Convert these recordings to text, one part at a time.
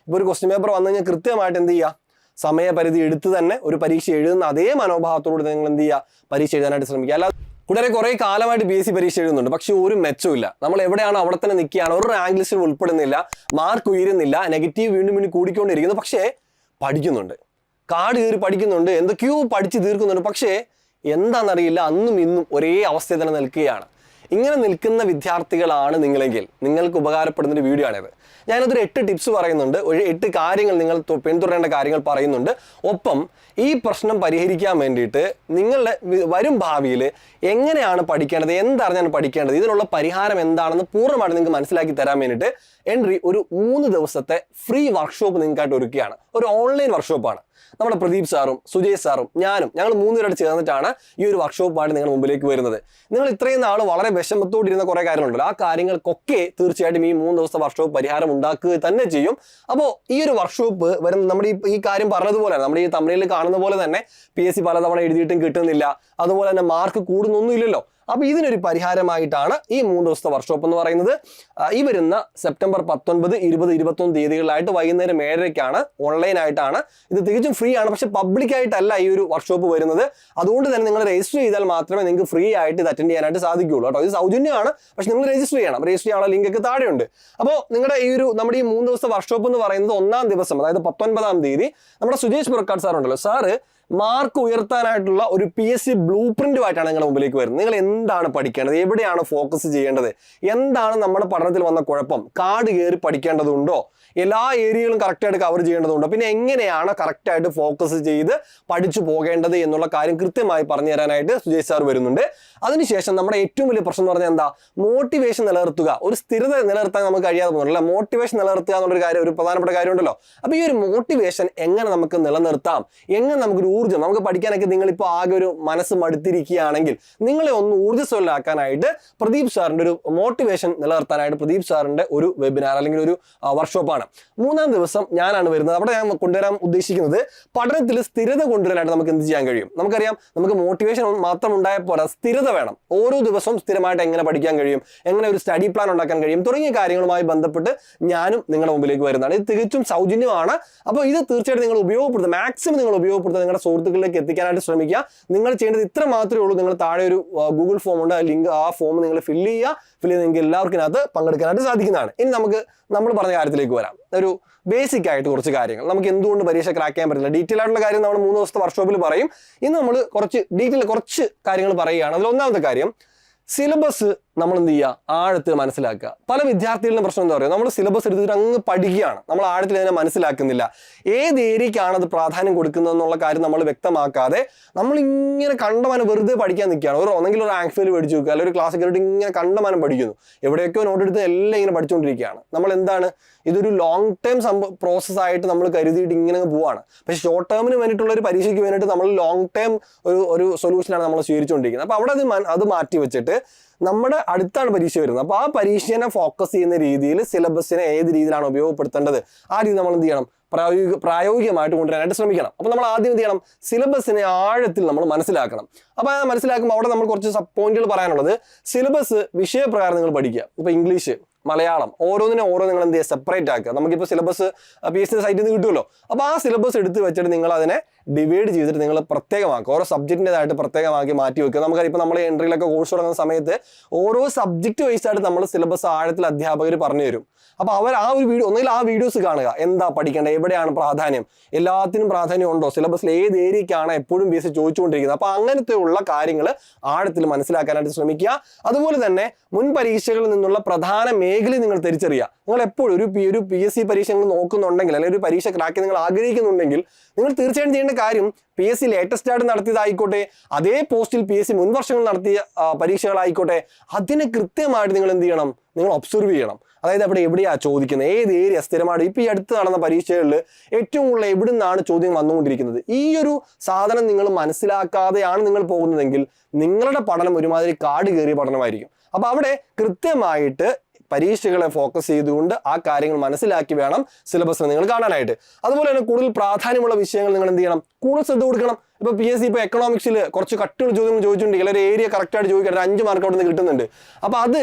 ഇപ്പോൾ ഒരു question paper വന്നു കഴിഞ്ഞാൽ കൃത്യമായിട്ട് എന്ത് ചെയ്യുക, സമയപരിധി എടുത്ത് തന്നെ ഒരു പരീക്ഷ എഴുതുന്ന അതേ മനോഭാവത്തോട് നിങ്ങൾ എന്ത് ചെയ്യുക, പരീക്ഷ എഴുതാനായിട്ട് ശ്രമിക്കുക. അല്ലാതെ കൂടെ കുറേ കാലമായിട്ട് PSC പരീക്ഷ എഴുതുന്നുണ്ട്, പക്ഷെ ഒരു മെച്ചമില്ല. നമ്മൾ എവിടെയാണോ അവിടെ തന്നെ നിൽക്കുകയാണ്, ഒരു റാങ്ക് ലിസ്റ്റിൽ ഉൾപ്പെടുന്നില്ല, മാർക്ക് ഉയരുന്നില്ല, നെഗറ്റീവ് വീണ്ടും വീണ്ടും കൂടിക്കൊണ്ടിരിക്കുന്നു. പക്ഷേ പഠിക്കുന്നുണ്ട്, കാട് കയറി പഠിക്കുന്നുണ്ട്, എന്തൊക്കെയോ പഠിച്ച് തീർക്കുന്നുണ്ട്. പക്ഷേ എന്താണെന്നറിയില്ല, അന്നും ഇന്നും ഒരേ അവസ്ഥയിൽ തന്നെ നിൽക്കുകയാണ്. ഇങ്ങനെ നിൽക്കുന്ന വിദ്യാർത്ഥികളാണ് നിങ്ങളെങ്കിൽ നിങ്ങൾക്ക് ഉപകാരപ്പെടുന്നൊരു വീഡിയോ ആണിത്. ഞാനതൊരു 8 ടിപ്സ് പറയുന്നുണ്ട്, ഒരു 8 കാര്യങ്ങൾ നിങ്ങൾ പിന്തുടരേണ്ട കാര്യങ്ങൾ പറയുന്നുണ്ട്. ഒപ്പം ഈ പ്രശ്നം പരിഹരിക്കാൻ വേണ്ടിയിട്ട് നിങ്ങളുടെ വരും ഭാവിയിൽ എങ്ങനെയാണ് പഠിക്കേണ്ടത്, എന്തറിഞ്ഞാണ് പഠിക്കേണ്ടത്, ഇതിനുള്ള പരിഹാരം എന്താണെന്ന് പൂർണ്ണമായിട്ട് നിങ്ങൾക്ക് മനസ്സിലാക്കി തരാൻ വേണ്ടിയിട്ട് എൻട്രി ഒരു 3 ദിവസത്തെ ഫ്രീ വർക്ക്ഷോപ്പ് നിങ്ങൾക്കായിട്ട് ഒരുക്കുകയാണ്. ഒരു ഓൺലൈൻ വർക്ക്ഷോപ്പാണ്. നമ്മുടെ പ്രദീപ് സാറും സുജയ് സാറും ഞങ്ങൾ 3 പേരോട് ചേർന്നിട്ടാണ് ഈ ഒരു വർക്ക്ഷോപ്പായിട്ട് നിങ്ങളുടെ മുമ്പിലേക്ക് വരുന്നത്. നിങ്ങൾ ഇത്രയും നാൾ വളരെ വിഷമത്തോടിരുന്ന കുറേ കാര്യങ്ങളുണ്ടല്ലോ, ആ കാര്യങ്ങൾക്കൊക്കെ തീർച്ചയായിട്ടും ഈ 3 ദിവസത്തെ വർക്ക്ഷോപ്പ് പരിഹാരം ഉണ്ടാക്കുക തന്നെ ചെയ്യും. അപ്പോൾ ഈ ഒരു വർക്ക്ഷോപ്പ് വരുന്ന നമ്മുടെ ഈ കാര്യം പറഞ്ഞതുപോലെ നമ്മുടെ ഈ തമിഴിൽ കാണുന്ന പോലെ തന്നെ PSC പലതവണ എഴുതിയിട്ടും കിട്ടുന്നില്ല, അതുപോലെ തന്നെ മാർക്ക് കൂടുന്നൊന്നുമില്ലല്ലോ. അപ്പോൾ ഇതിനൊരു പരിഹാരമായിട്ടാണ് ഈ 3 ദിവസത്തെ വർക്ക്ഷോപ്പ് എന്ന് പറയുന്നത്. ഈ വരുന്ന സെപ്റ്റംബർ 19, 20, 21 തീയതികളിലായിട്ട് വൈകുന്നേരം 7:30-ക്കാണ്, ഓൺലൈനായിട്ടാണ്. ഇത് തികച്ചും ഫ്രീ ആണ്, പക്ഷെ പബ്ലിക്കായിട്ടല്ല ഈ ഒരു വർക്ക്ഷോപ്പ് വരുന്നത്. അതുകൊണ്ട് തന്നെ നിങ്ങൾ രജിസ്റ്റർ ചെയ്താൽ മാത്രമേ നിങ്ങൾക്ക് ഫ്രീ ആയിട്ട് ഇത് അറ്റൻഡ് ചെയ്യാനായിട്ട് സാധിക്കുകയുള്ളൂ കേട്ടോ. ഇത് സൗജന്യമാണ്, പക്ഷെ നിങ്ങൾ രജിസ്റ്റർ ചെയ്യണം. രജിസ്റ്റർ ചെയ്യാനുള്ള ലിങ്ക് ഒക്കെ താഴെയുണ്ട്. അപ്പോൾ നിങ്ങളുടെ നമ്മുടെ ഈ 3 ദിവസത്തെ വർക്ക്ഷോപ്പ് എന്ന് പറയുന്നത് 1-ാം ദിവസം, അതായത് 19-ാം തീയതി നമ്മുടെ സുജേഷ് പുറക്കാട് സാർ ഉണ്ടല്ലോ, സാറ് മാർക്ക് ഉയർത്താനായിട്ടുള്ള ഒരു PSC ബ്ലൂ പ്രിന്റുമായിട്ടാണ് നിങ്ങളുടെ മുമ്പിലേക്ക് വരുന്നത്. നിങ്ങൾ എന്താണ് പഠിക്കേണ്ടത്, എവിടെയാണ് ഫോക്കസ് ചെയ്യേണ്ടത്, എന്താണ് നമ്മുടെ പഠനത്തിൽ വന്ന കുഴപ്പം, കാട് കയറി പഠിക്കേണ്ടതുണ്ടോ, എല്ലാ ഏരിയകളും കറക്റ്റായിട്ട് കവർ ചെയ്യേണ്ടതുണ്ടോ, പിന്നെ എങ്ങനെയാണ് കറക്റ്റായിട്ട് ഫോക്കസ് ചെയ്ത് പഠിച്ചു പോകേണ്ടത് എന്നുള്ള കാര്യം കൃത്യമായി പറഞ്ഞു തരാനായിട്ട് സുജയ് സാർ വരുന്നുണ്ട്. അതിനുശേഷം നമ്മുടെ ഏറ്റവും വലിയ പ്രശ്നം എന്ന് പറഞ്ഞാൽ എന്താ, മോട്ടിവേഷൻ നിലനിർത്തുക. ഒരു സ്ഥിരത നിലനിർത്താൻ നമുക്ക് കഴിയാതെ പോകുന്നില്ല. മോട്ടിവേഷൻ നിലനിർത്തുക എന്നുള്ളൊരു കാര്യം, ഒരു പ്രധാനപ്പെട്ട കാര്യമുണ്ടല്ലോ. അപ്പോൾ ഈ ഒരു മോട്ടിവേഷൻ എങ്ങനെ നമുക്ക് നിലനിർത്താം, എങ്ങനെ നമുക്കൊരു ഊർജ്ജം, നമുക്ക് പഠിക്കാനൊക്കെ നിങ്ങളിപ്പോൾ ആകെ ഒരു മനസ്സ് മടുത്തിരിക്കുകയാണെങ്കിൽ നിങ്ങളെ ഒന്ന് ഊർജ്ജസ്വലരാക്കാനായിട്ട് പ്രദീപ് സാറിൻ്റെ ഒരു മോട്ടിവേഷൻ നിലനിർത്താനായിട്ട് പ്രദീപ് സാറിൻ്റെ ഒരു വെബിനാർ അല്ലെങ്കിൽ ഒരു വർക്ക്ഷോപ്പാണ്. 3-ാം ദിവസം ഞാനാണ് വരുന്നത്. അവിടെ ഞാൻ കൊണ്ടുവരാൻ ഉദ്ദേശിക്കുന്നത് പഠനത്തിൽ സ്ഥിരത കൊണ്ടുവരാനായിട്ട് നമുക്ക് എന്ത് ചെയ്യാൻ കഴിയും. നമുക്കറിയാം, നമുക്ക് മോട്ടിവേഷൻ മാത്രം ഉണ്ടായാൽ പോരാ, സ്ഥിരത വേണം. ഓരോ ദിവസവും സ്ഥിരമായിട്ട് എങ്ങനെ പഠിക്കാൻ കഴിയും, എങ്ങനെ ഒരു സ്റ്റഡി പ്ലാൻ ഉണ്ടാക്കാൻ കഴിയും തുടങ്ങിയ കാര്യങ്ങളുമായി ബന്ധപ്പെട്ട് ഞാനും നിങ്ങളുടെ മുമ്പിലേക്ക് വരുന്നതാണ്. ഇത് തികച്ചും സൗജന്യമാണ്. അപ്പോൾ ഇത് തീർച്ചയായിട്ടും നിങ്ങൾ ഉപയോഗപ്പെടുത്തുക, മാക്സിമം നിങ്ങൾ ഉപയോഗപ്പെടുത്തുക, നിങ്ങളുടെ സുഹൃത്തുക്കളിലേക്ക് എത്തിക്കാനായിട്ട് ശ്രമിക്കുക. നിങ്ങൾ ചെയ്യേണ്ടത് ഇത്ര മാത്രമേ ഉള്ളൂ. നിങ്ങൾ താഴെ ഒരു ഗൂഗിൾ ഫോം ഉണ്ട്, ലിങ്ക്, ആ ഫോം നിങ്ങൾ ഫില്ല് ചെയ്യുക. ഫില്ല് ചെയ്ത് നിങ്ങൾക്ക് എല്ലാവർക്കും ഇതിനകത്ത് പങ്കെടുക്കാനായിട്ട് സാധിക്കുന്നതാണ്. ഇനി നമ്മൾ പറഞ്ഞ കാര്യത്തിലേക്ക് വരാം. ഒരു ബേസിക് ആയിട്ട് കുറച്ച് കാര്യങ്ങൾ, നമുക്ക് എന്തുകൊണ്ട് പരീക്ഷ ക്രാക്ക് ചെയ്യാൻ പറ്റില്ല, ഡീറ്റെയിൽ ആയിട്ടുള്ള കാര്യം നമ്മൾ 3 ദിവസത്തെ വർക്ക്ഷോപ്പിൽ പറയും. ഇന്ന് നമ്മൾ കുറച്ച് കാര്യങ്ങൾ പറയുകയാണ്. അതിൽ 1-ാമത്തെ കാര്യം, സിലബസ് നമ്മൾ എന്ത് ചെയ്യുക, ആഴത്തിൽ മനസ്സിലാക്കുക. പല വിദ്യാർത്ഥികളുടെ പ്രശ്നം എന്താ പറയുക, നമ്മൾ സിലബസ് എടുത്തിട്ട് അങ്ങ് പഠിക്കുകയാണ്, നമ്മൾ ആഴത്തിൽ അതിനെ മനസ്സിലാക്കുന്നില്ല. ഏത് ഏരിയക്കാണ് അത് പ്രാധാന്യം കൊടുക്കുന്നത് എന്നുള്ള കാര്യം നമ്മൾ വ്യക്തമാക്കാതെ നമ്മളിങ്ങനെ കണ്ടമാനം വെറുതെ പഠിക്കാൻ നിൽക്കുകയാണ്. ഒന്നെങ്കിൽ ഒരു റാങ്ക് ഫെയിൽ പഠിച്ചു വെക്കുക, അല്ലെങ്കിൽ ഒരു ക്ലാസ് കയറിയിട്ട് ഇങ്ങനെ കണ്ടമാനം പഠിക്കുന്നു, എവിടെയൊക്കെയോ നോട്ട് എടുത്ത് എല്ലാം ഇങ്ങനെ പഠിച്ചുകൊണ്ടിരിക്കുകയാണ്. നമ്മൾ എന്താണ്, ഇതൊരു ലോങ് ടേം പ്രോസസ്സായിട്ട് നമ്മൾ കരുതിയിട്ട് ഇങ്ങനെ പോവാണ്. പക്ഷേ ഷോർട്ട് ടേമിന് വേണ്ടിയിട്ടുള്ള ഒരു പരീക്ഷയ്ക്ക് വേണ്ടിയിട്ട് നമ്മൾ ലോങ് ടേം ഒരു സൊല്യൂഷനാണ് നമ്മൾ സ്വീകരിച്ചുകൊണ്ടിരിക്കുന്നത്. അപ്പോൾ അവിടെ അത് മാറ്റി വെച്ചിട്ട് നമ്മുടെ അടുത്താണ് പരീക്ഷ വരുന്നത്. അപ്പോൾ ആ പരീക്ഷനെ ഫോക്കസ് ചെയ്യുന്ന രീതിയിൽ സിലബസിനെ ഏത് രീതിയിലാണ് ഉപയോഗപ്പെടുത്തേണ്ടത് ആ രീതി നമ്മൾ എന്ത് ചെയ്യണം, പ്രായോഗികമായിട്ട് കൊണ്ടുവരാനായിട്ട് ശ്രമിക്കണം. അപ്പോൾ നമ്മൾ ആദ്യം എന്ത് ചെയ്യണം, സിലബസിനെ ആഴത്തിൽ നമ്മൾ മനസ്സിലാക്കണം. അപ്പോൾ അത് മനസ്സിലാക്കുമ്പോൾ അവിടെ നമ്മൾ കുറച്ച് പോയിന്റുകൾ പറയാനുള്ളത്, സിലബസ് വിഷയപ്രകാരം നിങ്ങൾ പഠിക്കുക. ഇപ്പോൾ ഇംഗ്ലീഷ്, മലയാളം, ഓരോന്നിനും നിങ്ങൾ എന്ത് ചെയ്യുക, സെപ്പറേറ്റ് ആക്കുക. നമുക്കിപ്പോൾ സിലബസ് PSC സൈറ്റിൽ നിന്ന് കിട്ടുമല്ലോ. അപ്പോൾ ആ സിലബസ് എടുത്ത് വെച്ചിട്ട് നിങ്ങൾ അതിനെ ഡിവൈഡ് ചെയ്തിട്ട് നിങ്ങൾ പ്രത്യേകമാക്കുക. ഓരോ സബ്ജക്റ്റിൻ്റെതായിട്ട് പ്രത്യേകമാക്കി മാറ്റി വെക്കുക. നമുക്കറിയാം, ഇപ്പോൾ നമ്മൾ എൻട്രിയിലൊക്കെ കോഴ്സ് തുടങ്ങുന്ന സമയത്ത് ഓരോ സബ്ജക്റ്റ് വൈസായിട്ട് നമ്മൾ സിലബസ് ആഴത്തിൽ അധ്യാപകർ പറഞ്ഞു തരും. അപ്പോൾ അവർ ആ ഒരു ഒന്നുകിൽ ആ വീഡിയോസ് കാണുക, എന്താ പഠിക്കേണ്ടത്, എവിടെയാണ് പ്രാധാന്യം, എല്ലാത്തിനും പ്രാധാന്യം ഉണ്ടോ, സിലബസിൽ ഏത് ഏരിയക്കാണ് എപ്പോഴും PSC ചോദിച്ചുകൊണ്ടിരിക്കുന്നത്. അപ്പോൾ അങ്ങനത്തെ ഉള്ള കാര്യങ്ങൾ ആഴത്തിൽ മനസ്സിലാക്കാനായിട്ട് ശ്രമിക്കുക. അതുപോലെ തന്നെ മുൻ പരീക്ഷകളിൽ നിന്നുള്ള പ്രധാന മേഖല നിങ്ങൾ തിരിച്ചറിയുക. നിങ്ങൾ എപ്പോഴും ഒരു PSC പരീക്ഷ നിങ്ങൾ നോക്കുന്നുണ്ടെങ്കിൽ, അല്ലെങ്കിൽ ഒരു പരീക്ഷ ക്രാക്ക് നിങ്ങൾ ആഗ്രഹിക്കുന്നുണ്ടെങ്കിൽ, നിങ്ങൾ തീർച്ചയായും ചെയ്യേണ്ട കാര്യം PSC ലേറ്റസ്റ്റ് ആയിട്ട് നടത്തിയതായിക്കോട്ടെ, അതേ പോസ്റ്റിൽ PSC മുൻ വർഷങ്ങൾ നടത്തിയ പരീക്ഷകളായിക്കോട്ടെ, അതിനെ കൃത്യമായിട്ട് നിങ്ങൾ എന്ത് ചെയ്യണം, നിങ്ങൾ ഒബ്സർവ് ചെയ്യണം. അതായത് അവിടെ എവിടെയാണ് ചോദിക്കുന്നത്, ഏത് ഏരിയ സ്ഥിരമായിട്ട്. ഇപ്പോൾ ഈ അടുത്ത് നടന്ന പരീക്ഷകളിൽ ഏറ്റവും കൂടുതൽ എവിടെ നിന്നാണ് ചോദ്യം വന്നുകൊണ്ടിരിക്കുന്നത്, ഈ ഒരു സാധനം നിങ്ങൾ മനസ്സിലാക്കാതെയാണ് നിങ്ങൾ പോകുന്നതെങ്കിൽ നിങ്ങളുടെ പഠനം ഒരുമാതിരി കാട് കയറിയ പഠനമായിരിക്കും. അപ്പോൾ അവിടെ കൃത്യമായിട്ട് പരീക്ഷകളെ ഫോക്കസ് ചെയ്തുകൊണ്ട് ആ കാര്യങ്ങൾ മനസ്സിലാക്കി വേണം സിലബസിനെ നിങ്ങൾ കാണാനായിട്ട്. അതുപോലെ തന്നെ കൂടുതൽ പ്രാധാന്യമുള്ള വിഷയങ്ങൾ നിങ്ങൾ എന്ത് ചെയ്യണം, കൂടുതൽ ശ്രദ്ധ കൊടുക്കണം. ഇപ്പോൾ PSC ഇപ്പോൾ എക്കണോമിക്സിൽ കുറച്ച് കട്ടുള്ള ചോദ്യങ്ങൾ ചോദിച്ചിട്ടുണ്ടെങ്കിൽ ഒരു ഏരിയ കറക്റ്റായിട്ട് ചോദിക്കാൻ 5 മാർക്ക് അവിടെ നിന്ന് കിട്ടുന്നുണ്ട്. അപ്പോൾ അത്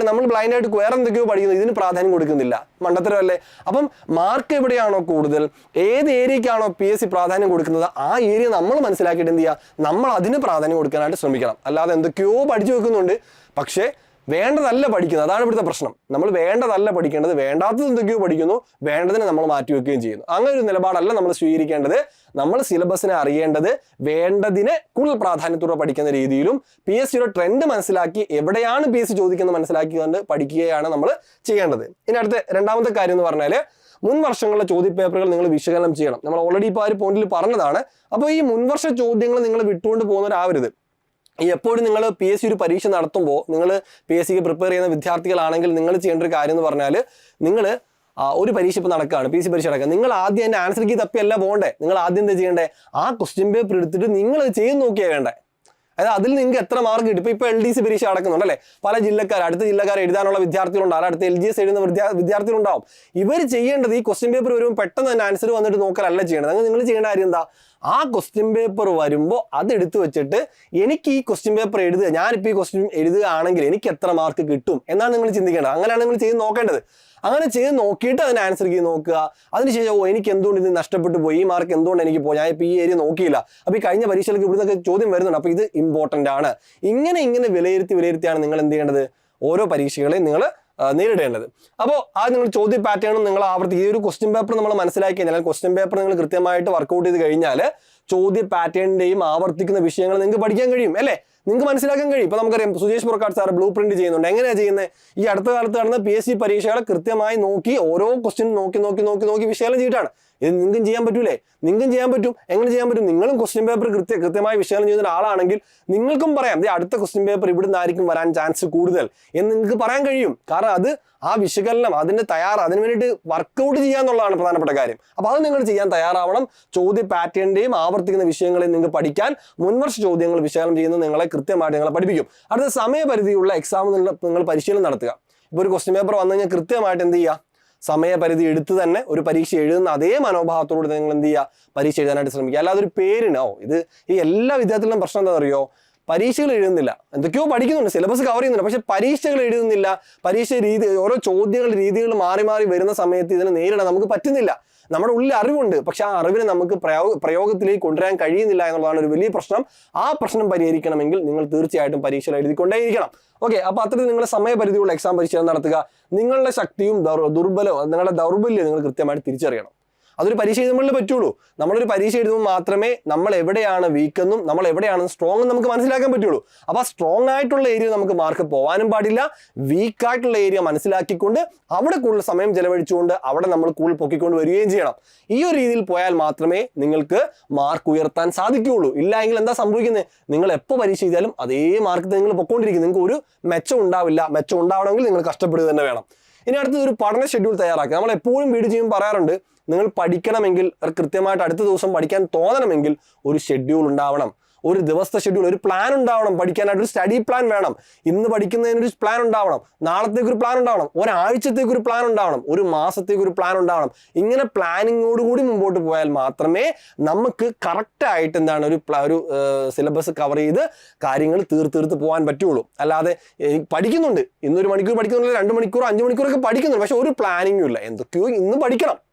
നമ്മൾ ബ്ലൈൻഡായിട്ട് വേറെ എന്തൊക്കെയോ പഠിക്കുന്നത്, ഇതിന് പ്രാധാന്യം കൊടുക്കുന്നില്ല, മണ്ടത്തരമല്ലേ? അപ്പം മാർക്ക് എവിടെയാണോ കൂടുതൽ, ഏത് ഏരിയയ്ക്കാണോ PSC പ്രാധാന്യം കൊടുക്കുന്നത്, ആ ഏരിയ നമ്മൾ മനസ്സിലാക്കിയിട്ട് എന്ത് ചെയ്യുക, നമ്മൾ അതിന് പ്രാധാന്യം കൊടുക്കാനായിട്ട് ശ്രമിക്കണം. അല്ലാതെ എന്തൊക്കെയോ പഠിച്ചു വെക്കുന്നുണ്ട്, പക്ഷേ വേണ്ടതല്ല പഠിക്കുന്നത്. അതാണ് ഇവിടുത്തെ പ്രശ്നം. നമ്മൾ വേണ്ടതല്ല പഠിക്കേണ്ടത്, വേണ്ടാത്തത് എന്തൊക്കെയോ പഠിക്കുന്നു, വേണ്ടതിനെ നമ്മൾ മാറ്റിവെക്കുകയും ചെയ്യുന്നു. അങ്ങനെ ഒരു നിലപാടല്ല നമ്മൾ സ്വീകരിക്കേണ്ടത്. നമ്മൾ സിലബസിനെ അറിയേണ്ടത് വേണ്ടതിനെ കൂടുതൽ പ്രാധാന്യത്തോടെ പഠിക്കുന്ന രീതിയിലും PSCയുടെ ട്രെൻഡ് മനസ്സിലാക്കി എവിടെയാണ് PSC ചോദിക്കുന്നത് മനസ്സിലാക്കിക്കൊണ്ട് പഠിക്കുകയാണ് നമ്മൾ ചെയ്യേണ്ടത്. ഇനി അടുത്ത രണ്ടാമത്തെ കാര്യം എന്ന് പറഞ്ഞാൽ, മുൻ വർഷങ്ങളിലെ ചോദ്യപേപ്പറുകൾ നിങ്ങൾ വിശകലനം ചെയ്യണം. നമ്മൾ ഓൾറെഡി ഇപ്പോൾ ആ ഒരു പോയിന്റിൽ പറഞ്ഞതാണ്. അപ്പോൾ ഈ മുൻവർഷ ചോദ്യങ്ങൾ നിങ്ങൾ വിട്ടുകൊണ്ട് പോകുന്നവരാവരുത്. എപ്പോഴും നിങ്ങൾ PSC ഒരു പരീക്ഷ നടത്തുമ്പോൾ, നിങ്ങൾ PSCക്ക് പ്രിപ്പയർ ചെയ്യുന്ന വിദ്യാർത്ഥികളാണെങ്കിൽ നിങ്ങൾ ചെയ്യേണ്ട ഒരു കാര്യം എന്ന് പറഞ്ഞാൽ, നിങ്ങൾ ഒരു പരീക്ഷ ഇപ്പോൾ നടക്കുകയാണ്, PSC പരീക്ഷ നടക്കുക, നിങ്ങൾ ആദ്യം അതിൻ്റെ ആൻസർ കീ തപ്പിയല്ല പോകണ്ടേ. നിങ്ങൾ ആദ്യം എന്താ ചെയ്യേണ്ടത്, ആ ക്വസ്റ്റ്യൻ പേപ്പർ എടുത്തിട്ട് നിങ്ങൾ ചെയ്ത് നോക്കിയാൽ വേണ്ടേ. അതായത് അതിൽ നിങ്ങൾക്ക് എത്ര മാർക്ക് കിട്ടും. ഇപ്പോൾ LDC പരീക്ഷ നടക്കുന്നുണ്ടല്ലേ, പല ജില്ലക്കാർ, അടുത്ത ജില്ലക്കാർ എഴുതാനുള്ള വിദ്യാർത്ഥികളുണ്ടാവും, അടുത്ത LGS എഴുതുന്ന വിദ്യാർത്ഥികളുണ്ടാവും. ഇവർ ചെയ്യേണ്ടത് ഈ ക്വസ്റ്റ്യൻ പേപ്പർ വരുമ്പോൾ പെട്ടെന്ന് തന്നെ ആൻസർ വന്നിട്ട് നോക്കലല്ല ചെയ്യേണ്ടത്. അങ്ങനെ നിങ്ങൾ ചെയ്യേണ്ട കാര്യം എന്താ, ആ ക്വസ്റ്റ്യൻ പേപ്പർ വരുമ്പോൾ അതെടുത്ത് വെച്ചിട്ട് എനിക്ക് ഈ ക്വസ്റ്റ്യൻ പേപ്പർ എഴുതുക, ഞാനിപ്പോൾ ഈ ക്വസ്റ്റ്യൻ എഴുതുകയാണെങ്കിൽ എനിക്ക് എത്ര മാർക്ക് കിട്ടും എന്നാണ് നിങ്ങൾ ചിന്തിക്കേണ്ടത്. അങ്ങനെയാണ് നിങ്ങൾ ചെയ്ത് നോക്കേണ്ടത്. അങ്ങനെ ചെയ്ത് നോക്കിയിട്ട് അതിന് ആൻസർ കീ നോക്കുക. അതിനുശേഷം എനിക്ക് എന്തുകൊണ്ട് ഇത് നഷ്ടപ്പെട്ടു പോയി, ഈ മാർക്ക് എന്തുകൊണ്ട് എനിക്ക് പോയി, ഞാൻ ഇപ്പോൾ ഈ ഏരിയ നോക്കിയില്ല, അപ്പോൾ ഈ കഴിഞ്ഞ പരീക്ഷകൾക്ക് ഇവിടുന്നൊക്കെ ചോദ്യം വരുന്നുണ്ട്, അപ്പോൾ ഇത് ഇമ്പോർട്ടൻ്റ് ആണ്. ഇങ്ങനെ വിലയിരുത്തിയാണ് നിങ്ങൾ എന്ത് ചെയ്യേണ്ടത്, ഓരോ പരീക്ഷകളെയും നിങ്ങൾ നേരിടേണ്ടത്. അപ്പോൾ നിങ്ങൾ ചോദ്യ പാറ്റേണും നിങ്ങൾ ഈ ഒരു ക്വസ്റ്റ്യൻ പേപ്പർ നമ്മൾ മനസ്സിലാക്കി കഴിഞ്ഞാൽ, ക്വസ്റ്റ്യൻ പേപ്പർ നിങ്ങൾ കൃത്യമായിട്ട് വർക്കൗട്ട് ചെയ്ത് കഴിഞ്ഞാൽ ചോദ്യ പാറ്റേണിന്റെയും ആവർത്തിക്കുന്ന വിഷയങ്ങൾ നിങ്ങൾക്ക് പഠിക്കാൻ കഴിയും, അല്ലേ? നിങ്ങൾക്ക് മനസ്സിലാക്കാൻ കഴിയും. ഇപ്പോൾ നമുക്കറിയാം, Sujesh Purakkad sir blue print ചെയ്യുന്നുണ്ട്. എങ്ങനെയാണ് ചെയ്യുന്നത്? ഈ അടുത്ത കാലത്ത് നടന്ന PSC പരീക്ഷകളെ കൃത്യമായി നോക്കി ഓരോ ക്വസ്റ്റ്യൻ നോക്കി വിശകലനം ചെയ്തിട്ടാണ്. ഇത് നിങ്ങൾക്കും ചെയ്യാൻ പറ്റൂലേ? നിങ്ങൾക്കും ചെയ്യാൻ പറ്റും. എങ്ങനെ ചെയ്യാൻ പറ്റും? നിങ്ങളും ക്വസ്റ്റ്യൻ പേപ്പർ കൃത്യമായി വിശകലനം ചെയ്യുന്ന ഒരാളാണെങ്കിൽ നിങ്ങൾക്കും പറയാം, അടുത്ത ക്വസ്റ്റ്യൻ പേപ്പർ ഇവിടുന്ന് ആയിരിക്കും വരാൻ ചാൻസ് കൂടുതൽ എന്ന് നിങ്ങൾക്ക് പറയാൻ കഴിയും. കാരണം അത് ആ വിശകലനം, അതിന് വേണ്ടിയിട്ട് വർക്കൗട്ട് ചെയ്യാന്നുള്ളതാണ് പ്രധാനപ്പെട്ട കാര്യം. അപ്പോൾ അത് നിങ്ങൾ ചെയ്യാൻ തയ്യാറാവണം. ചോദ്യ പാറ്റേണിന്റെയും ആവർത്തിക്കുന്ന വിഷയങ്ങളെയും നിങ്ങൾക്ക് പഠിക്കാൻ മുൻവർഷ ചോദ്യങ്ങൾ വിശകലനം ചെയ്യുന്നത് നിങ്ങളെ കൃത്യമായിട്ട് നിങ്ങളെ പഠിപ്പിക്കും. അടുത്ത സമയപരിധിയുള്ള എക്സാം നിങ്ങൾ പരിശീലനം നടത്തുക. ഇപ്പോൾ ഒരു ക്വസ്റ്റ്യൻ പേപ്പർ വന്നു കഴിഞ്ഞാൽ കൃത്യമായിട്ട് എന്ത് ചെയ്യുക, സമയപരിധി എടുത്ത് തന്നെ ഒരു പരീക്ഷ എഴുതുന്ന അതേ മനോഭാവത്തോട് നിങ്ങൾ എന്ത് ചെയ്യുക, പരീക്ഷ എഴുതാനായിട്ട് ശ്രമിക്കുക. അല്ലാതെ ഒരു പേരിനോ, ഇത് ഈ എല്ലാ വിദ്യാർത്ഥികളും പ്രശ്നം എന്താ അറിയോ, പരീക്ഷകൾ എഴുതുന്നില്ല, എന്തൊക്കെയോ പഠിക്കുന്നുണ്ട്, സിലബസ് കവർ ചെയ്യുന്നുണ്ട്, പക്ഷെ പരീക്ഷകൾ എഴുതുന്നില്ല. ഓരോ രീതികൾ മാറി വരുന്ന സമയത്ത് ഇതിനെ നേരിടാൻ നമുക്ക് പറ്റുന്നില്ല. നമ്മുടെ ഉള്ളിൽ അറിവുണ്ട്, പക്ഷെ ആ അറിവിനെ നമുക്ക് പ്രയോഗത്തിലേക്ക് കൊണ്ടുവരാൻ കഴിയുന്നില്ല എന്നുള്ളതാണ് ഒരു വലിയ പ്രശ്നം. ആ പ്രശ്നം പരിഹരിക്കണമെങ്കിൽ നിങ്ങൾ തീർച്ചയായിട്ടും പരീക്ഷകൾ എഴുതിക്കൊണ്ടേയിരിക്കണം. ഓക്കെ, അപ്പോൾ അത്തരത്തിൽ നിങ്ങളുടെ സമയപരിധിയുള്ള എക്സാം പരിശീലനം നടത്തുക. നിങ്ങളുടെ ശക്തിയും നിങ്ങളുടെ ദൗർബല്യം നിങ്ങൾ കൃത്യമായിട്ട് തിരിച്ചറിയണം. അതൊരു പരീക്ഷ എഴുതുമ്പോഴേ പറ്റുള്ളൂ. നമ്മളൊരു പരീക്ഷ എഴുതുമ്പോൾ മാത്രമേ നമ്മൾ എവിടെയാണ് വീക്കെന്നും നമ്മൾ എവിടെയാണ് സ്ട്രോങ് എന്ന് നമുക്ക് മനസ്സിലാക്കാൻ പറ്റുള്ളൂ. അപ്പോൾ ആ സ്ട്രോങ് ആയിട്ടുള്ള ഏരിയ നമുക്ക് മാർക്ക് പോകാനും പാടില്ല. വീക്കായിട്ടുള്ള ഏരിയ മനസ്സിലാക്കിക്കൊണ്ട് അവിടെ കൂടുതൽ സമയം ചെലവഴിച്ചുകൊണ്ട് അവിടെ നമ്മൾ കൂടുതൽ പൊക്കിക്കൊണ്ട് വരികയും ചെയ്യണം. ഈ ഒരു രീതിയിൽ പോയാൽ മാത്രമേ നിങ്ങൾക്ക് മാർക്ക് ഉയർത്താൻ സാധിക്കുകയുള്ളൂ. ഇല്ല എങ്കിൽ എന്താ സംഭവിക്കുന്നത്, നിങ്ങൾ എപ്പോൾ പരീക്ഷ ചെയ്താലും അതേ മാർക്ക് നിങ്ങൾ പൊക്കോണ്ടിരിക്കും. നിങ്ങൾക്ക് ഒരു മെച്ചം ഉണ്ടാവില്ല. മെച്ചം ഉണ്ടാവണമെങ്കിൽ നിങ്ങൾ കഷ്ടപ്പെടുക തന്നെ വേണം. ഇനി അടുത്തത് ഒരു പഠന ഷെഡ്യൂൾ തയ്യാറാക്കുക. നമ്മൾ എപ്പോഴും വീഡിയോ ചെയ്യുമ്പോൾ പറയാറുണ്ട്, നിങ്ങൾ പഠിക്കണമെങ്കിൽ കൃത്യമായിട്ട് അടുത്ത ദിവസം പഠിക്കാൻ തോന്നണമെങ്കിൽ ഒരു ഷെഡ്യൂൾ ഉണ്ടാവണം. ഒരു ദിവസത്തെ ഷെഡ്യൂൾ, ഒരു പ്ലാൻ ഉണ്ടാവണം. പഠിക്കാനായിട്ട് ഒരു സ്റ്റഡി പ്ലാൻ വേണം. ഇന്ന് പഠിക്കുന്നതിനൊരു പ്ലാൻ ഉണ്ടാവണം, നാളത്തേക്കൊരു പ്ലാൻ ഉണ്ടാവണം, ഒരാഴ്ചത്തേക്കൊരു പ്ലാൻ ഉണ്ടാവണം, ഒരു മാസത്തേക്കൊരു പ്ലാൻ ഉണ്ടാവണം. ഇങ്ങനെ പ്ലാനിങ്ങോടുകൂടി മുമ്പോട്ട് പോയാൽ മാത്രമേ നമുക്ക് കറക്റ്റായിട്ട് ഒരു സിലബസ് കവർ ചെയ്ത് കാര്യങ്ങൾ തീർത്ത് പോകാൻ പറ്റുള്ളൂ. അല്ലാതെ പഠിക്കുന്നുണ്ട്, ഇന്നൊരു മണിക്കൂർ പഠിക്കുന്നുണ്ട്, 2 മണിക്കൂർ 5 മണിക്കൂറൊക്കെ പഠിക്കുന്നുണ്ട്, പക്ഷെ ഒരു പ്ലാനിങ്ങും ഇല്ല. എന്തൊക്കെയോ ഇന്ന്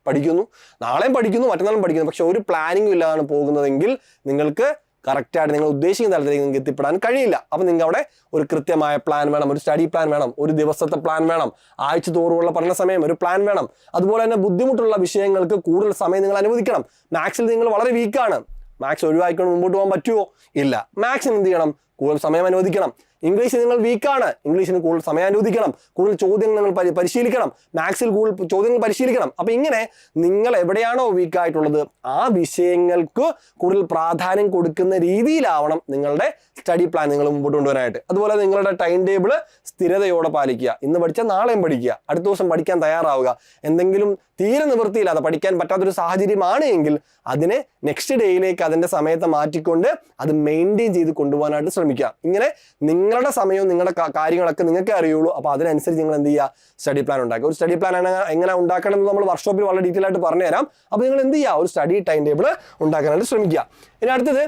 പഠിക്കുന്നു, നാളെയും പഠിക്കുന്നു, മറ്റന്നാളും പഠിക്കുന്നു, പക്ഷെ ഒരു പ്ലാനിങ്ങും ഇല്ലാതാണ് പോകുന്നതെങ്കിൽ നിങ്ങൾക്ക് കറക്റ്റായിട്ട് നിങ്ങൾ ഉദ്ദേശിക്കുന്ന തലത്തിലേക്ക് നിങ്ങൾക്ക് എത്തിപ്പെടാൻ കഴിയില്ല. അപ്പം നിങ്ങൾ അവിടെ ഒരു കൃത്യമായ പ്ലാൻ വേണം, ഒരു സ്റ്റഡി പ്ലാൻ വേണം, ഒരു ദിവസത്തെ പ്ലാൻ വേണം, ആഴ്ച തോറുമുള്ള പഠന സമയം ഒരു പ്ലാൻ വേണം. അതുപോലെ തന്നെ ബുദ്ധിമുട്ടുള്ള വിഷയങ്ങൾക്ക് കൂടുതൽ സമയം നിങ്ങൾ അനുവദിക്കണം. മാത്സിൽ നിങ്ങൾ വളരെ വീക്കാണ്, മാത്സ് ഒഴിവാക്കിക്കൊണ്ട് മുമ്പോട്ട് പോകാൻ പറ്റുമോ? ഇല്ല. മാത്സിന് എന്ത് ചെയ്യണം? കൂടുതൽ സമയം അനുവദിക്കണം. ഇംഗ്ലീഷിൽ നിങ്ങൾ വീക്കാണ്, ഇംഗ്ലീഷിന് കൂടുതൽ സമയം അനുവദിക്കണം, കൂടുതൽ ചോദ്യങ്ങൾ നിങ്ങൾ പരിശീലിക്കണം, മാത്സിൽ കൂടുതൽ ചോദ്യങ്ങൾ പരിശീലിക്കണം. അപ്പം ഇങ്ങനെ നിങ്ങൾ എവിടെയാണോ വീക്കായിട്ടുള്ളത് ആ വിഷയങ്ങൾക്ക് കൂടുതൽ പ്രാധാന്യം കൊടുക്കുന്ന രീതിയിലാവണം നിങ്ങളുടെ സ്റ്റഡി പ്ലാൻ നിങ്ങൾ മുമ്പോട്ട് കൊണ്ടുവരാനായിട്ട്. അതുപോലെ നിങ്ങളുടെ ടൈം ടേബിൾ സ്ഥിരതയോടെ പാലിക്കുക. ഇന്ന് പഠിച്ചാൽ നാളെയും പഠിക്കുക, അടുത്ത ദിവസം പഠിക്കാൻ തയ്യാറാവുക. എന്തെങ്കിലും തീരെ നിവൃത്തിയില്ലാതെ പഠിക്കാൻ പറ്റാത്തൊരു സാഹചര്യമാണ് എങ്കിൽ അതിനെ നെക്സ്റ്റ് ഡേയിലേക്ക് അതിൻ്റെ സമയത്ത് മാറ്റിക്കൊണ്ട് അത് മെയിൻറ്റെയിൻ ചെയ്ത് കൊണ്ടുപോകാനായിട്ട് ശ്രമിക്കുക. ഇങ്ങനെ നിങ്ങൾ നിങ്ങളുടെ സമയവും നിങ്ങളുടെ കാര്യങ്ങളൊക്കെ നിങ്ങൾക്ക് അറിയുള്ളൂ. അപ്പോൾ അതിനനുസരിച്ച് നിങ്ങൾ എന്ത് ചെയ്യുക, സ്റ്റഡി പ്ലാൻ ഉണ്ടാക്കുക. ഒരു സ്റ്റഡി പ്ലാൻ എങ്ങനെ ഉണ്ടാക്കണം എന്ന് നമ്മൾ വർക്ക്ഷോപ്പിൽ വളരെ ഡീറ്റെയിൽ ആയിട്ട് പറഞ്ഞു തരാം. അപ്പോൾ നിങ്ങൾ എന്ത് ചെയ്യുക, ഒരു സ്റ്റഡി ടൈം ടേബിൾ ഉണ്ടാക്കാനായിട്ട് ശ്രമിക്കുക. ഇനി അടുത്തത്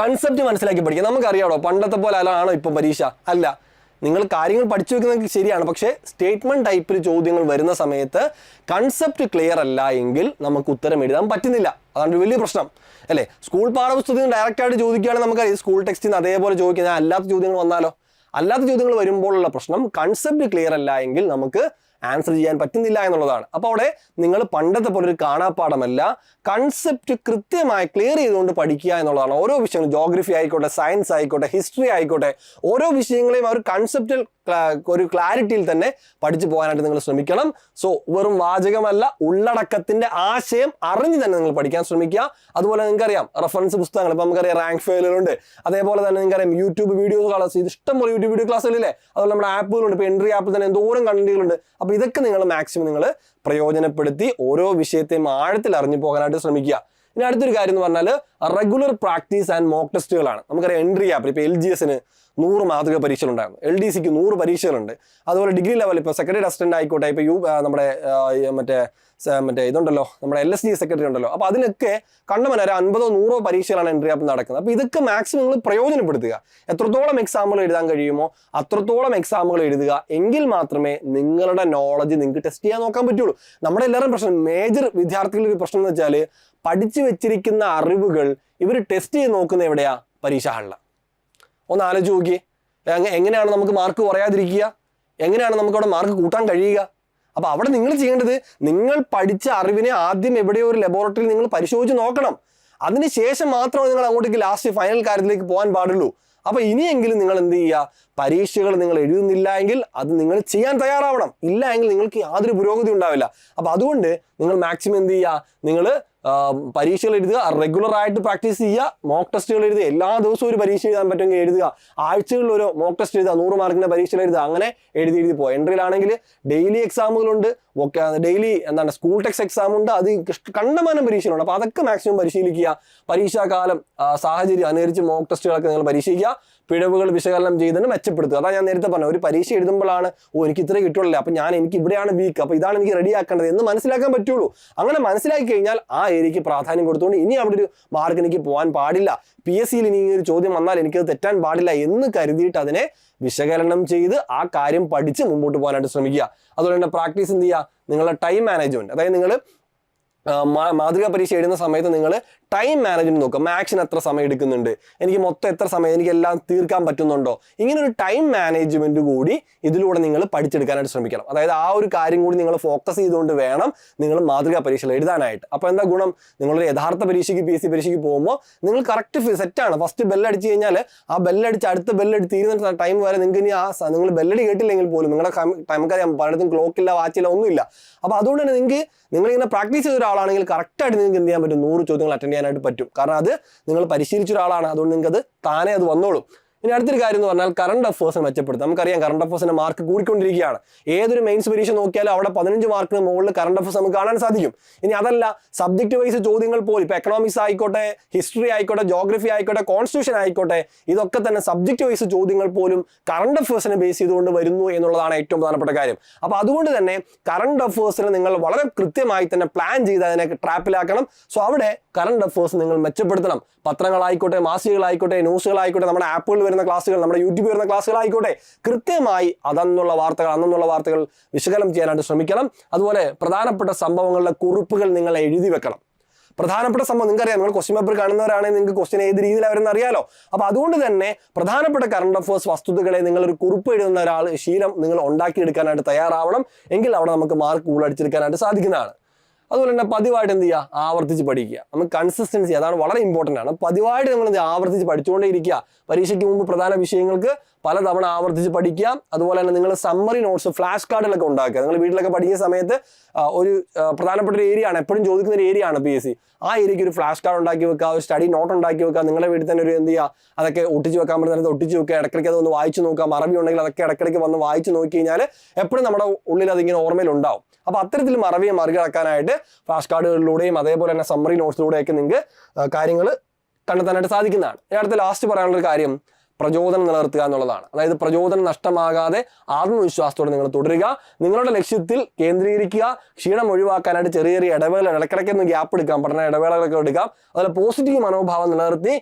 കൺസെപ്റ്റ് മനസ്സിലാക്കി പഠിക്കുക. നമുക്കറിയാമോ പണ്ടത്തെ പോലെ ആണോ ഇപ്പം പരീക്ഷ? അല്ല. നിങ്ങൾ കാര്യങ്ങൾ പഠിച്ചു വെക്കുന്നത് ശരിയാണ്, പക്ഷേ സ്റ്റേറ്റ്മെന്റ് ടൈപ്പിൽ ചോദ്യങ്ങൾ വരുന്ന സമയത്ത് കൺസെപ്റ്റ് ക്ലിയർ അല്ല എങ്കിൽ നമുക്ക് ഉത്തരം എഴുതാൻ പറ്റുന്നില്ല. അതാണ് വലിയ പ്രശ്നം അല്ലേ. സ്കൂൾ പാഠപുസ്തകത്തിൽ ഡയറക്റ്റായിട്ട് ചോദിക്കുകയാണെങ്കിൽ നമുക്കറിയാം സ്കൂൾ ടെക്സ്റ്റിൽ നിന്ന് അതേപോലെ ചോദിക്കുന്നത്. അല്ലാത്ത ചോദ്യങ്ങൾ വന്നാലോ? അല്ലാത്ത ചോദ്യങ്ങൾ വരുമ്പോഴുള്ള പ്രശ്നം കൺസെപ്റ്റ് ക്ലിയർ അല്ല എങ്കിൽ നമുക്ക് ആൻസർ ചെയ്യാൻ പറ്റുന്നില്ല എന്നുള്ളതാണ്. അപ്പോൾ അവിടെ നിങ്ങൾ പണ്ടത്തെ പോലെ ഒരു കാണാപ്പാടമല്ല, കൺസെപ്റ്റ് കൃത്യമായി ക്ലിയർ ചെയ്തുകൊണ്ട് പഠിക്കുക എന്നുള്ളതാണ്. ഓരോ വിഷയങ്ങളും, ജോഗ്രഫി ആയിക്കോട്ടെ, സയൻസ് ആയിക്കോട്ടെ, ഹിസ്റ്ററി ആയിക്കോട്ടെ, ഓരോ വിഷയങ്ങളെയും ഒരു കൺസെപ്റ്റൽ ഒരു ക്ലാരിറ്റിയിൽ തന്നെ പഠിച്ചു പോകാനായിട്ട് നിങ്ങൾ ശ്രമിക്കണം. സോ വെറും വാചകമല്ല, ഉള്ളടക്കത്തിന്റെ ആശയം അറിഞ്ഞ് തന്നെ നിങ്ങൾ പഠിക്കാൻ ശ്രമിക്കുക. അതുപോലെ നിങ്ങൾക്കറിയാം റെഫറൻസ് പുസ്തകങ്ങൾ, ഇപ്പം നമുക്കറിയാം റാങ്ക് ഫെയിലുണ്ട്. അതേപോലെ തന്നെ നിങ്ങൾക്കറിയാം യൂട്യൂബ് വീഡിയോസ് ക്ലാസ്, ഇത് ഇഷ്ടംപോലെ യൂട്യൂബ് വീഡിയോ ക്ലാസ്സുകളില്ലേ. അതുപോലെ നമ്മുടെ ആപ്പുകളുണ്ട്. ഇപ്പോൾ എൻട്രി ആപ്പിൽ തന്നെ എന്തോരം കണ്ടന്റുകളുണ്ട്. അപ്പോൾ ഇതൊക്കെ നിങ്ങൾ മാക്സിമം നിങ്ങൾ പ്രയോജനപ്പെടുത്തി ഓരോ വിഷയത്തെയും ആഴത്തിൽ അറിഞ്ഞു പോകാനായിട്ട് ശ്രമിക്കുക. ഇനി അടുത്തൊരു കാര്യം എന്ന് പറഞ്ഞാൽ റെഗുലർ പ്രാക്ടീസ് ആൻഡ് മോക്ക് ടെസ്റ്റുകളാണ്. നമുക്കറിയാം എൻട്രി ആപ്പിൽ ഇപ്പോൾ LGSന് 100 മാതൃക പരീക്ഷകളുണ്ടായിരുന്നു, LDCക്ക് 100 പരീക്ഷകളുണ്ട്. അതുപോലെ ഡിഗ്രി ലെവൽ ഇപ്പോൾ സെക്രട്ടറി അസിസ്റ്റന്റ് ആയിക്കോട്ടെ, ഇപ്പോൾ നമ്മുടെ മറ്റേ ഇതുണ്ടല്ലോ, നമ്മുടെ LSD സെക്രട്ടറി ഉണ്ടല്ലോ. അപ്പോൾ അതിനൊക്കെ കണ്ടമന 50 or 100 പരീക്ഷകളാണ് എൻട്രി ആപ്പിൽ നടക്കുന്നത്. അപ്പോൾ ഇതൊക്കെ മാക്സിമം നിങ്ങൾ പ്രയോജനപ്പെടുത്തുക. എത്രത്തോളം എക്സാമുകൾ എഴുതാൻ കഴിയുമോ അത്രത്തോളം എക്സാമുകൾ എഴുതുക. എങ്കിൽ മാത്രമേ നിങ്ങളുടെ നോളജ് നിങ്ങൾക്ക് ടെസ്റ്റ് ചെയ്യാൻ നോക്കാൻ പറ്റുള്ളൂ. നമ്മുടെ എല്ലാവരും പ്രശ്നം, മേജർ വിദ്യാർത്ഥികളുടെ ഒരു പ്രശ്നം എന്ന് വെച്ചാൽ പഠിച്ചു വെച്ചിരിക്കുന്ന അറിവുകൾ ഇവർ ടെസ്റ്റ് ചെയ്ത് നോക്കുന്ന എവിടെയാ? പരീക്ഷ ഹാളിലാണ്. ഒന്ന് ആലോചിച്ച് നോക്കിയേ, എങ്ങനെയാണ് നമുക്ക് മാർക്ക് കുറയാതിരിക്കുക? എങ്ങനെയാണ് നമുക്ക് അവിടെ മാർക്ക് കൂട്ടാൻ കഴിയുക? അപ്പോൾ അവിടെ നിങ്ങൾ ചെയ്യേണ്ടത്, നിങ്ങൾ പഠിച്ച അറിവിനെ ആദ്യം എവിടെയോ ഒരു ലബോറട്ടറിയിൽ നിങ്ങൾ പരിശോധിച്ച് നോക്കണം. അതിനുശേഷം മാത്രമേ നിങ്ങൾ അങ്ങോട്ടേക്ക് ലാസ്റ്റ് ഫൈനൽ കാര്യത്തിലേക്ക് പോകാൻ പാടുള്ളൂ. അപ്പോൾ ഇനിയെങ്കിലും നിങ്ങൾ എന്ത് ചെയ്യുക, പരീക്ഷകൾ നിങ്ങൾ എഴുതുന്നില്ല എങ്കിൽ അത് നിങ്ങൾ ചെയ്യാൻ തയ്യാറാവണം. ഇല്ല എങ്കിൽ നിങ്ങൾക്ക് യാതൊരു പുരോഗതി ഉണ്ടാവില്ല. അപ്പോൾ അതുകൊണ്ട് നിങ്ങൾ മാക്സിമം എന്ത് ചെയ്യുക, നിങ്ങൾ പരീക്ഷകൾ എഴുതുക, റെഗുലർ ആയിട്ട് പ്രാക്ടീസ് ചെയ്യുക, മോക്ക് ടെസ്റ്റുകൾ എഴുതുക. എല്ലാ ദിവസവും ഒരു പരീക്ഷ എഴുതാൻ പറ്റുമെങ്കിൽ എഴുതുക. ആഴ്ചകളിൽ ഒരു മോക്ക് ടെസ്റ്റ് എഴുതുക, 100 മാർക്കിന്റെ പരീക്ഷകൾ എഴുതുക. അങ്ങനെ എഴുതി പോയി. എൻട്രിയിലാണെങ്കിൽ ഡെയിലി എക്സാമുകളുണ്ട്, ഡെയിലി സ്കൂൾ ടെക്സ്റ്റ് എക്സാം ഉണ്ട്, അത് കണ്ടമാനം പരീക്ഷകളുണ്ട്. അപ്പോൾ അതൊക്കെ മാക്സിമം പരിശീലിക്കുക. പരീക്ഷാകാലം സാഹചര്യം അനുസരിച്ച് മോക്ക് ടെസ്റ്റുകളൊക്കെ നിങ്ങൾ പരീക്ഷിക്കുക. പിഴവുകൾ വിശകലനം ചെയ്തതിന് മെച്ചപ്പെടുത്തുക. അതാണ് ഞാൻ നേരത്തെ പറഞ്ഞത്, ഒരു പരീക്ഷ എഴുതുമ്പോഴാണ് എനിക്ക് ഇത്രേ കിട്ടുള്ളൂ, അപ്പോൾ എനിക്ക് ഇവിടെയാണ് വീക്ക്, അപ്പോൾ ഇതാണ് എനിക്ക് റെഡിയാക്കേണ്ടത് എന്ന് മനസ്സിലാക്കാൻ പറ്റുള്ളൂ. അങ്ങനെ മനസ്സിലാക്കി കഴിഞ്ഞാൽ ആ ഏരിയയ്ക്ക് പ്രാധാന്യം കൊടുത്തുകൊണ്ട് ഇനി അവിടെ ഒരു മാർക്ക് എനിക്ക് പോകാൻ പാടില്ല, PSCയിൽ ഇനി ഒരു ചോദ്യം വന്നാൽ എനിക്കത് തെറ്റാൻ പാടില്ല എന്ന് കരുതിയിട്ട് അതിനെ വിശകലനം ചെയ്ത് ആ കാര്യം പഠിച്ച് മുമ്പോട്ട് പോകാനായിട്ട് ശ്രമിക്കുക. അതുപോലെ തന്നെ പ്രാക്ടീസ് എന്ത് ചെയ്യുക, നിങ്ങളുടെ ടൈം മാനേജ്മെന്റ്. അതായത് നിങ്ങൾ മാതൃകാ പരീക്ഷ എഴുതുന്ന സമയത്ത് നിങ്ങൾ ടൈം മാനേജ്മെന്റ് നോക്കുക. മാത്സിന് എത്ര സമയം എടുക്കുന്നുണ്ട്, എനിക്ക് മൊത്തം എത്ര സമയം, എനിക്ക് എല്ലാം തീർക്കാൻ പറ്റുന്നുണ്ടോ, ഇങ്ങനെ ഒരു ടൈം മാനേജ്മെന്റ് കൂടി ഇതിലൂടെ നിങ്ങൾ പഠിച്ചെടുക്കാനായിട്ട് ശ്രമിക്കണം. അതായത് ആ ഒരു കാര്യം കൂടി നിങ്ങൾ ഫോക്കസ് ചെയ്തുകൊണ്ട് വേണം നിങ്ങൾ മാതൃകാ പരീക്ഷകൾ എഴുതാനായിട്ട്. അപ്പോൾ എന്താ ഗുണം, നിങ്ങളൊരു യഥാർത്ഥ പരീക്ഷയ്ക്ക് PSC പരീക്ഷയ്ക്ക് പോകുമ്പോൾ നിങ്ങൾ കറക്റ്റ് സെറ്റാണ്. ഫസ്റ്റ് ബെല്ലടിച്ച് കഴിഞ്ഞാൽ ആ ബെല്ലടിച്ച് അടുത്ത ബെല്ലടി തീരുന്ന ടൈം വരെ നിങ്ങൾക്ക് ഇനി നിങ്ങൾ ബെല്ലടി കേട്ടില്ലെങ്കിൽ പോലും നിങ്ങളുടെ നമുക്കറിയാം പലയിടത്തും ക്ലോക്കില്ല, വാച്ചില്ല, ഒന്നുമില്ല. അപ്പോൾ അതുകൊണ്ട് തന്നെ നിങ്ങളിങ്ങനെ പ്രാക്ടീസ് ചെയ്ത ഒരാളാണെങ്കിൽ കറക്റ്റായിട്ട് നിങ്ങൾക്ക് എന്ത് ചെയ്യാൻ പറ്റും, 100 ചോദ്യങ്ങൾ അറ്റൻഡ് ചെയ്യാനായിട്ട് പറ്റും. കാരണം അത് നിങ്ങൾ പരിശീലിച്ച ഒരാളാണ്. അതുകൊണ്ട് നിങ്ങൾക്ക് അത് താനേ അത് വന്നോളും. ഇനി അടുത്തൊരു കാര്യം എന്ന് പറഞ്ഞാൽ കറണ്ട് അഫേഴ്സിനെ മെച്ചപ്പെടുത്തും. നമുക്കറിയാം കറണ്ട് അഫേഴ്സിന്റെ മാർക്ക് കൂടിക്കൊണ്ടിരിക്കുകയാണ്. ഏതൊരു മെയിൻസ് പരീക്ഷ നോക്കിയാലും അവിടെ 15 മാർക്കിന് മുകളിൽ കറണ്ട് അഫേഴ്സ് നമുക്ക് കാണാൻ സാധിക്കും. ഇനി അതല്ല, സബ്ജക്ട് വൈസ് ചോദ്യങ്ങൾ പോലും, ഇപ്പോൾ എക്കണോമിക്സ് ആയിക്കോട്ടെ, ഹിസ്റ്ററി ആയിക്കോട്ടെ, ജോഗ്രഫി ആയിക്കോട്ടെ, കോൺസ്റ്റിറ്റ്യൂഷൻ ആയിക്കോട്ടെ, ഇതൊക്കെ തന്നെ സബ്ജക്ട് വൈസ് ചോദ്യങ്ങൾ പോലും കറണ്ട് അഫേഴ്സിനെ ബേസ് ചെയ്തുകൊണ്ട് വരുന്നു എന്നുള്ളതാണ് ഏറ്റവും പ്രധാനപ്പെട്ട കാര്യം. അപ്പോൾ അതുകൊണ്ട് തന്നെ കറണ്ട് അഫേഴ്സിനെ നിങ്ങൾ വളരെ കൃത്യമായി തന്നെ പ്ലാൻ ചെയ്ത് അതിനെ ട്രാപ്പിലാക്കണം. സോ അവിടെ കറണ്ട് അഫേഴ്സ് നിങ്ങൾ മെച്ചപ്പെടുത്തണം. പത്രങ്ങളായിക്കോട്ടെ, മാസികകളായിക്കോട്ടെ, ന്യൂസുകളായിക്കോട്ടെ, നമ്മുടെ ആപ്പുകളിൽ വരുന്ന ക്ലാസ്സുകൾ, നമ്മുടെ യൂട്യൂബിൽ വരുന്ന ക്ലാസ്സുകളായിക്കോട്ടെ, കൃത്യമായി അന്നുള്ള വാർത്തകൾ വിശകലനം ചെയ്യാനായിട്ട് ശ്രമിക്കണം. അതുപോലെ പ്രധാനപ്പെട്ട സംഭവങ്ങളുടെ കുറിപ്പുകൾ നിങ്ങൾ എഴുതി വെക്കണം. പ്രധാനപ്പെട്ട സംഭവം നിങ്ങൾക്കറിയാം, നിങ്ങൾ ക്വസ്റ്റ്യൻ പേപ്പർ കാണുന്നവരാണെങ്കിൽ നിങ്ങൾക്ക് ക്വസ്റ്റ്യൻ ഏത് രീതിയിൽ അവരെന്ന് അറിയാലോ. അപ്പോൾ അതുകൊണ്ട് തന്നെ പ്രധാനപ്പെട്ട കറണ്ട് അഫേഴ്സ് വസ്തുതകളെ നിങ്ങളൊരു കുറിപ്പ് എഴുതുന്ന ശീലം നിങ്ങൾ ഉണ്ടാക്കിയെടുക്കാനായിട്ട് തയ്യാറാവണം. എങ്കിൽ അവിടെ നമുക്ക് മാർക്ക് കൂടുതലടിച്ചെടുക്കാനായിട്ട് സാധിക്കുന്നതാണ്. അതുപോലെ തന്നെ പതിവായിട്ട് എന്ത് ചെയ്യുക, ആവർത്തിച്ച് പഠിക്കുക. നമുക്ക് കൺസിസ്റ്റൻസി അതാണ് വളരെ ഇമ്പോർട്ടൻ്റ് ആണ്. പതിവായിട്ട് നമ്മൾ ആവർത്തിച്ച് പഠിച്ചുകൊണ്ടേ ഇരിക്കുക. പരീക്ഷയ്ക്ക് മുമ്പ് പ്രധാന വിഷയങ്ങൾക്ക് പലതവണ ആവർത്തിച്ച് പഠിക്കുക. അതുപോലെ തന്നെ നിങ്ങൾ സമ്മറി നോട്ട്സ്, ഫ്ലാഷ് കാർഡുകളൊക്കെ ഉണ്ടാക്കുക. നിങ്ങൾ വീട്ടിലൊക്കെ പഠിക്കുന്ന സമയത്ത് ഒരു പ്രധാനപ്പെട്ട ഒരു ഏരിയ ആണ്, എപ്പോഴും ചോദിക്കുന്ന ഒരു ഏരിയ ആണ് PSC. ആ ഏരിയയ്ക്ക് ഒരു ഫ്ലാഷ് കാർഡ് ഉണ്ടാക്കി വെക്കുക, ഒരു സ്റ്റഡി നോട്ട് ഉണ്ടാക്കി വെക്കുക. നിങ്ങളുടെ വീട്ടിൽ തന്നെ ഒരു എന്ത് ചെയ്യുക, അതൊക്കെ ഒട്ടിച്ച് വെക്കാൻ പറ്റുന്നത് ഒട്ടിച്ച് വെക്കുക. ഇടയ്ക്കിടയ്ക്ക് അതൊന്ന് വായിച്ച് നോക്കുക. മറവി ഉണ്ടെങ്കിൽ അതൊക്കെ ഇടയ്ക്കിടയ്ക്ക് വന്ന് വായിച്ച് നോക്കി കഴിഞ്ഞാൽ എപ്പോഴും നമ്മുടെ ഉള്ളിൽ അതിങ്ങനെ ഓർമ്മയിലുണ്ടാവും. അപ്പോൾ അത്തരത്തിൽ മറവിയെ മറികടക്കാനായിട്ട് ഫ്ലാഷ് കാർഡുകളിലൂടെയും അതേപോലെ തന്നെ സമ്മറി നോട്ട്സിലൂടെയൊക്കെ നിങ്ങൾക്ക് കാര്യങ്ങൾ കണ്ടെത്താനായിട്ട് സാധിക്കുന്നതാണ്. അടുത്ത ലാസ്റ്റ് പറയാനുള്ളൊരു കാര്യം, പ്രചോദനം നിലനിർത്തുക എന്നുള്ളതാണ്. അതായത് പ്രചോദനം നഷ്ടമാകാതെ ആത്മവിശ്വാസത്തോടെ നിങ്ങൾ തുടരുക, നിങ്ങളുടെ ലക്ഷ്യത്തിൽ കേന്ദ്രീകരിക്കുക, ക്ഷീണം ഒഴിവാക്കാനായിട്ട് ചെറിയ ചെറിയ ഇടവേളകൾ, ഇടയ്ക്കിടയ്ക്കൊന്ന് ഗ്യാപ്പ് എടുക്കാം, പഠന ഇടവേളകളൊക്കെ എടുക്കാം. അതുപോലെ പോസിറ്റീവ് മനോഭാവം നിലനിർത്തി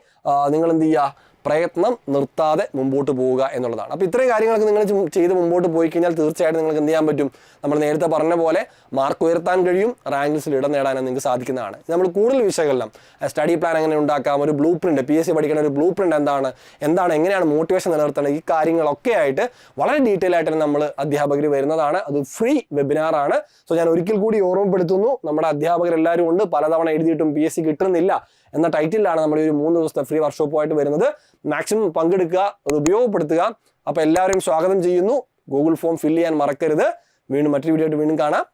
നിങ്ങൾ എന്ത് ചെയ്യുക, പ്രയത്നം നിർത്താതെ മുമ്പോട്ട് പോവുക എന്നുള്ളതാണ്. അപ്പോൾ ഇത്രയും കാര്യങ്ങളൊക്കെ നിങ്ങൾ ചെയ്ത് മുമ്പോട്ട് പോയി കഴിഞ്ഞാൽ തീർച്ചയായിട്ടും നിങ്ങൾക്ക് എന്ത് ചെയ്യാൻ പറ്റും, നമ്മൾ നേരത്തെ പറഞ്ഞ പോലെ മാർക്ക് ഉയർത്താൻ കഴിയും, റാങ്ക് ലിസ്റ്റിൽ ഇടം നേടാനും നിങ്ങൾക്ക് സാധിക്കുന്നതാണ്. നമ്മൾ കൂടുതൽ വിശകലനം, സ്റ്റഡി പ്ലാൻ എങ്ങനെ ഉണ്ടാക്കാം, ഒരു ബ്ലൂ പ്രിന്റ്, PSC പഠിക്കുന്ന ഒരു ബ്ലൂ പ്രിന്റ് എന്താണ് എങ്ങനെയാണ് മോട്ടിവേഷൻ നിലനിർത്തേണ്ടത്, ഈ കാര്യങ്ങളൊക്കെ ആയിട്ട് വളരെ ഡീറ്റെയിൽ ആയിട്ട് നമ്മൾ അധ്യാപകർ വരുന്നതാണ്. അത് ഫ്രീ വെബിനാർ ആണ്. സോ ഞാൻ ഒരിക്കൽ കൂടി ഓർമ്മപ്പെടുത്തുന്നു, നമ്മുടെ അധ്യാപകരെല്ലാവരും ഉണ്ട്, പലതവണ എഴുതിയിട്ടും PSC കിട്ടുന്നില്ല എന്ന ടൈറ്റിലാണ് നമ്മൾ ഒരു 3 ദിവസത്തെ ഫ്രീ വർക്ക്ഷോപ്പുമായിട്ട് വരുന്നത്. മാക്സിമം പങ്കെടുക്കുക, അത് ഉപയോഗപ്പെടുത്തുക. അപ്പോൾ എല്ലാവരെയും സ്വാഗതം ചെയ്യുന്നു. ഗൂഗിൾ ഫോം ഫില്ല് ചെയ്യാൻ മറക്കരുത്. വീണ്ടും മറ്റൊരു വീഡിയോ ആയിട്ട് വീണ്ടും കാണാം.